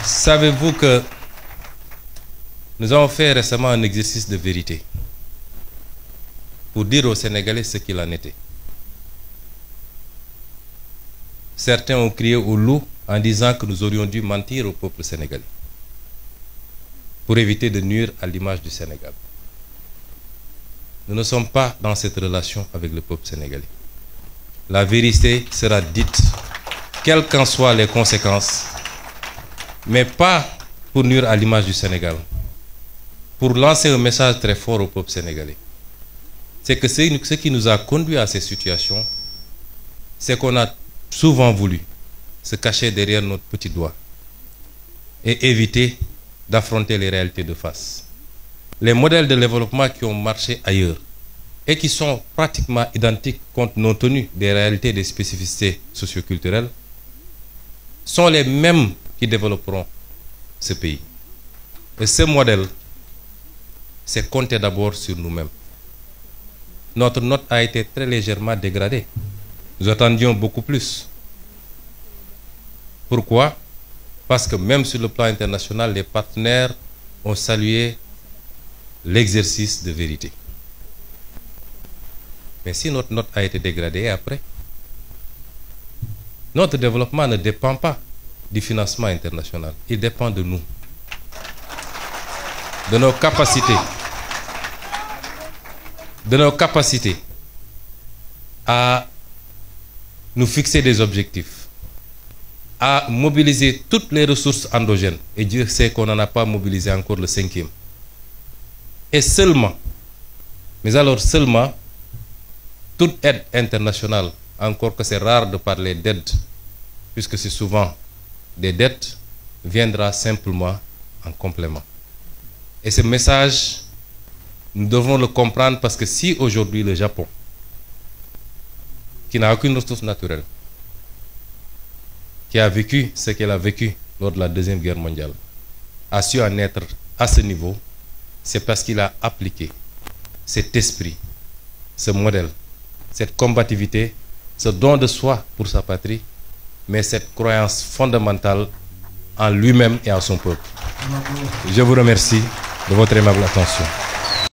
Savez-vous que nous avons fait récemment un exercice de vérité pour dire aux Sénégalais ce qu'il en était. Certains ont crié au loup en disant que nous aurions dû mentir au peuple sénégalais pour éviter de nuire à l'image du Sénégal. Nous ne sommes pas dans cette relation avec le peuple sénégalais. La vérité sera dite, quelles qu'en soient les conséquences, mais pas pour nuire à l'image du Sénégal, pour lancer un message très fort au peuple sénégalais. C'est que ce qui nous a conduit à ces situations, c'est qu'on a souvent voulu se cacher derrière notre petit doigt et éviter d'affronter les réalités de face. Les modèles de développement qui ont marché ailleurs et qui sont pratiquement identiques compte tenu des réalités et des spécificités socioculturelles sont les mêmes qui développeront ce pays. Et ce modèle, c'est compter d'abord sur nous-mêmes. Notre note a été très légèrement dégradée. Nous attendions beaucoup plus. Pourquoi? Parce que même sur le plan international, les partenaires ont salué l'exercice de vérité. Mais si notre note a été dégradée après, notre développement ne dépend pas du financement international. Il dépend de nous, de nos capacités à nous fixer des objectifs, à mobiliser toutes les ressources endogènes. Et Dieu sait qu'on n'en a pas mobilisé encore le 5e. Et seulement, mais alors seulement, toute aide internationale, encore que c'est rare de parler d'aide, puisque c'est souvent des dettes, viendra simplement en complément. Et ce message, nous devons le comprendre parce que si aujourd'hui le Japon, qui n'a aucune ressource naturelle, qui a vécu ce qu'elle a vécu lors de la Deuxième Guerre mondiale, a su en être à ce niveau, c'est parce qu'il a appliqué cet esprit, ce modèle, cette combativité, ce don de soi pour sa patrie, mais cette croyance fondamentale en lui-même et en son peuple. Je vous remercie de votre aimable attention.